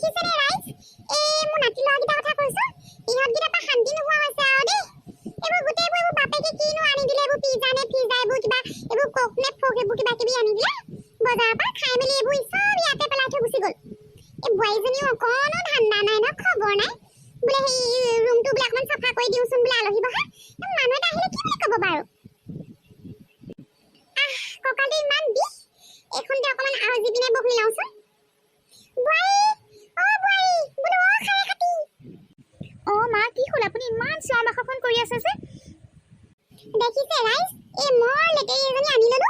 দেখিছেনে ৰাইজ মোৰ নাতি ল'ৰাকেইটা কথা কৈছো ইহঁতকেইটা পা শান্তি নোহোৱা হৈছে আৰু দেই এইবোৰ গোটেইবোৰ বাপেকে কিনো আনি দিলে এইবোৰ পিজ্জা নে পিজ্জা এইবোৰ কিবা এইবোৰ কক নে ফক এইবোৰ কিবা কিবি আনি দিলে বজাৰৰ পৰা খাই মেলি এইবোৰ চব ইয়াতে পেলাই থৈ গুচি গ'ল এই বোৱাৰীজনীও অকণো ধান্দা নাই ন খবৰ নাই বোলে সেই ৰুমটো বোলে অকণমান চাফা কৰি দিওঁচোন বোলে আলহী বহা মানুহ এটা আহিলে কি বুলি ক'ব বাৰু কঁকালটো ইমান বিষ এইখনতে অকণমান আৰজি পিনে বহি লওঁচোন মা কি হ'ল আপুনি ইমান চিঞৰ বাখৰ কৰি আছে যে দেখিছে ৰাইজ এই মই লেটেৰি এজনী আনি ললো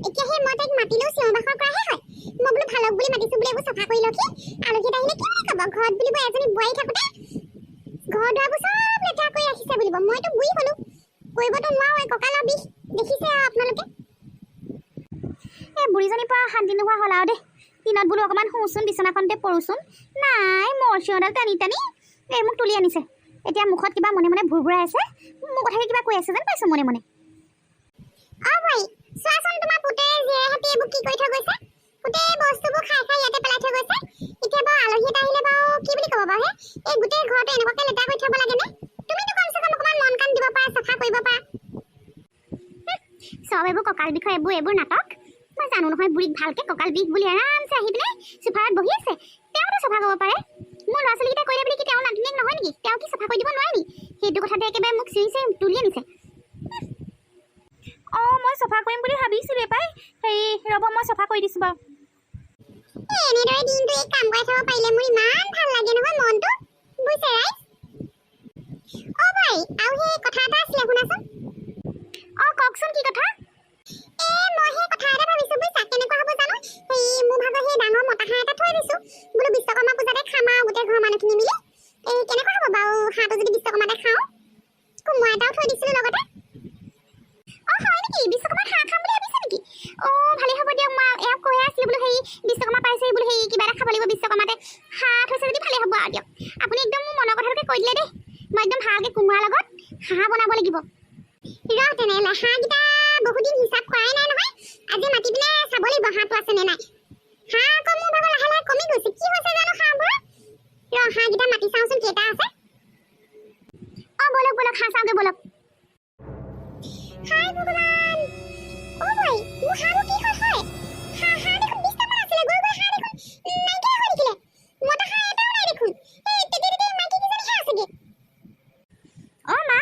এতিয়া সেই মই তাইক মাতিলেও চিঞৰ বাখৰ কৰাহে হয় মই বোলো ভালক বুলি মাতিছো বোলে এইবোৰ চাফা কৰি লখি আলহীত আহিলে কি বুলি ক'ব ঘৰত বুলিব এজনী বোৱাৰী থাকোঁতে ঘৰ দুৱাৰবোৰ চব লেতেৰা কৰি ৰাখিছে বুলিব মইতো বুঢ়ী হ'লো কৰিবতো নোৱাৰো কঁকালৰ বিষ দেখিছে আপোনালোকে এই বুঢ়ীজনীৰ পৰা শান্তি নোহোৱা হ'ল আৰু দেই দিনত বোলো অকণমান শুওঁচোন বিচনাখনতে পৰোচোন নাই মোৰ চিঞৰডাল টানি টানি এই মোক তুলি আনিছে এতিয়া মুখত কিবা মনে মনে ভুৰভুৰাই আছে মোৰ কথাকে কিবা কৈ আছে যেন পাইছো মনে মনে ভাই চোৱাচোন তোমাৰ পুতে জীয়েহঁতে এইবোৰ কি কৰি থৈ গৈছে গোটেই বস্তুবোৰ খাই খাই ইয়াতে পেলাই থৈ গৈছে এতিয়া বাৰু আলহী এটা আহিলে বাৰু কি বুলি ক'ব বাৰু এই গোটেই ঘৰটো এনেকুৱাকৈ লেতেৰা কৰি থ'ব লাগেনে তুমিতো কমচে কম অকণমান মন কাণ দিব পাৰা চাফা কৰিব পাৰা চব এইবোৰ কঁকাল বিষয় এইবোৰ নাটক মই জানো নহয় বুঢ়ীক ভালকৈ কঁকাল বিষ বুলি আৰামছে আহি পিনে চোফাৰত বহি আছে তেওঁতো চাফা কৰিব পাৰে মোৰ ল'ৰা ছোৱালীকেইটা কৰিলে বুলি কি তেওঁ নাতিনীয়েক নহয় নেকি তেওঁ কি চাফা কৰি দিব নোৱাৰে নেকি সেইটো কথাতে একেবাৰে মোক চিৰিছে তুলি আনিছে মই চাফা কৰিম বুলি ভাবিছিলোঁ পাই হেৰি ৰ'ব মই চাফা কৰি দিছোঁ বাৰু এনেদৰে দিনটো এই কাম কৰি থ'ব পাৰিলে মোৰ ইমান ভাল লাগে নহয় মনটো বুজিছে ৰাইজ ভাই আৰু সেই কথা এটা আছিলে শুনাচোন কওকচোন কি কথা মই সেই কথা এটা ভাবিছোঁ বুজিছা কেনেকুৱা হ'ব জানো সেই মোৰ ভাগৰ সেই ডাঙৰ মতা হাঁহ এটা থৈ দিছোঁ বোলো বিশ্বকৰ্মা পূজাতে খাম আৰু গোটেই ঘৰৰ মানুহখিনি মিলি কেনেকুৱা হ'ব বাৰু হাঁহটো যদি বিশ্বকৰ্মাতে খাওঁ কোমোৰা এটাও থৈ দিছিলোঁ লগতে হয় নেকি বিশ্বকৰ্মাত হাঁহ খাম বুলি ভাবিছে নেকি ভালেই হ'ব দিয়ক মই এওঁক কৈ আছিলোঁ বোলো সেই বিশ্বকৰ্মা পাইছে বোলো সেই কিবা এটা খাব লাগিব বিশ্বকৰ্মাতে হাঁহ থৈছে যদি ভালেই হ'ব আৰু দিয়ক আপুনি একদম মোৰ মনৰ কথাটোকে কৈ দিলে দেই মই একদম ভালকৈ কোমোৰাৰ লগত হাঁহ বনাব লাগিব তেনেহ'লে হাঁহকেইটা বহুদিন হিচাপ কৰাই নাই নহয় আজি মাতি পিনে চাব লাগিব হাঁহটো আছেনে নাই হাঁহ আকৌ মোৰ ভাগৰ লাহে লাহে কমি গৈছে কি হৈছে জানো হাঁহবোৰ হাঁহকেইটা মাতি চাওঁচোন কেইটা আছে বলক বলক হাঁহ চাওঁগৈ বলক হাই ভগৱান ভাই মোৰ হাঁহবোৰ কি হ'ল হয় হাঁহ দেখোন 20টামান আছিলে গৈ গৈ হাঁহ দেখোন নাইকিয়া হৈ থাকিলে মতা হাঁহ এটাও নাই দেখোন তেতিয়া মাইকী কেইজনী হাঁহ আছেগে মা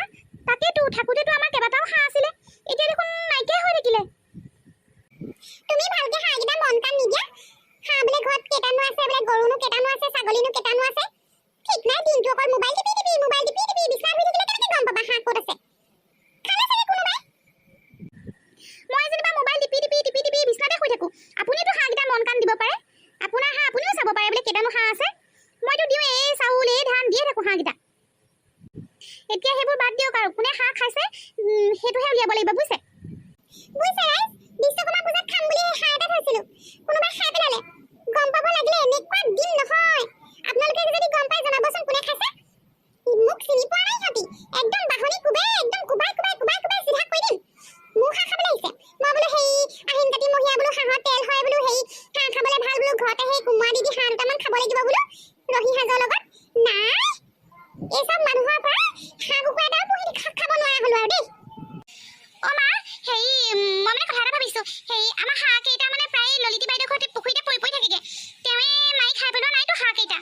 তাকেতো থাকোঁতেতো আমাৰ কেইবাটাও হাঁহ আছিলে এতিয়া দেখোন নাইকিয়া হৈ থাকিলে তুমি ভালকৈ হাঁহকেইটা মন কাণ নিদিয়া হাঁহ বোলে ঘৰত কেইটানো আছে বোলে গৰুনো কেইটানো আছে ছাগলীনো কেইটানো আছে ঠিক নাই দিনটো অকল মোবাইল টিপি বিচনাত শুই থাকিলে কেনেকৈ গম পাবা হাঁহ ক'ত আছে খালে চাগে কোনোবাই মই যেনিবা মোবাইল টিপি বিচনাতে শুই থাকোঁ আপুনিতো হাঁহকেইটা মন কাণ দিব পাৰে আপোনাৰ হাঁহ আপুনিও চাব পাৰে বোলে কেইটানো হাঁহ আছে মইতো দিওঁ এই চাউল এই ধান দিয়ে থাকোঁ হাঁহকেইটা এতিয়া সেইবোৰ বাদ দিয়ক আৰু কোনে হাঁহ খাইছে সেইটোহে উলিয়াব লাগিব বুজিছে ৰাইজ বিশ্বকৰ্মা পূজাত খাম বুলি হাঁহ এটা থৈছিলোঁ কোনোবাই খাই পেলালে গম পাব লাগিলে এনেকুৱা দিন নহয় আপোনালোকে যদি গম পাই জনাবচোন কোনে খাইছে মোক চিনি পোৱা নাই সিহঁতি একদম বাহনি কোবাই চিধা কৰি দিম মোক হাঁহ খাবলৈ আহিছে মই বোলো সেই আহিন কাতি মহীয়া বোলো হাঁহৰ তেল হয় বোলো সেই হাঁহ খাবলৈ ভাল বোলো ঘৰতে সেই কোমোৰা দি হাঁহ দুটামান খাব লাগিব বোলো ৰহি সাজৰ লগত নাই এই চব মানুহৰ পৰা হাঁহ কুকুৰা এটাও পুহি খাব নোৱাৰা হ'লো আৰু দেই মা হেৰি মই মানে কথা এটা ভাবিছোঁ সেই আমাৰ হাঁহ কেইটা মানে প্ৰায় ললিতি বাইদেউ ঘৰতে পুখুৰীতে পৰি থাকেগে তেওঁৱে মাৰি খাই পেলোৱা নাইতো হাঁহ কেইটা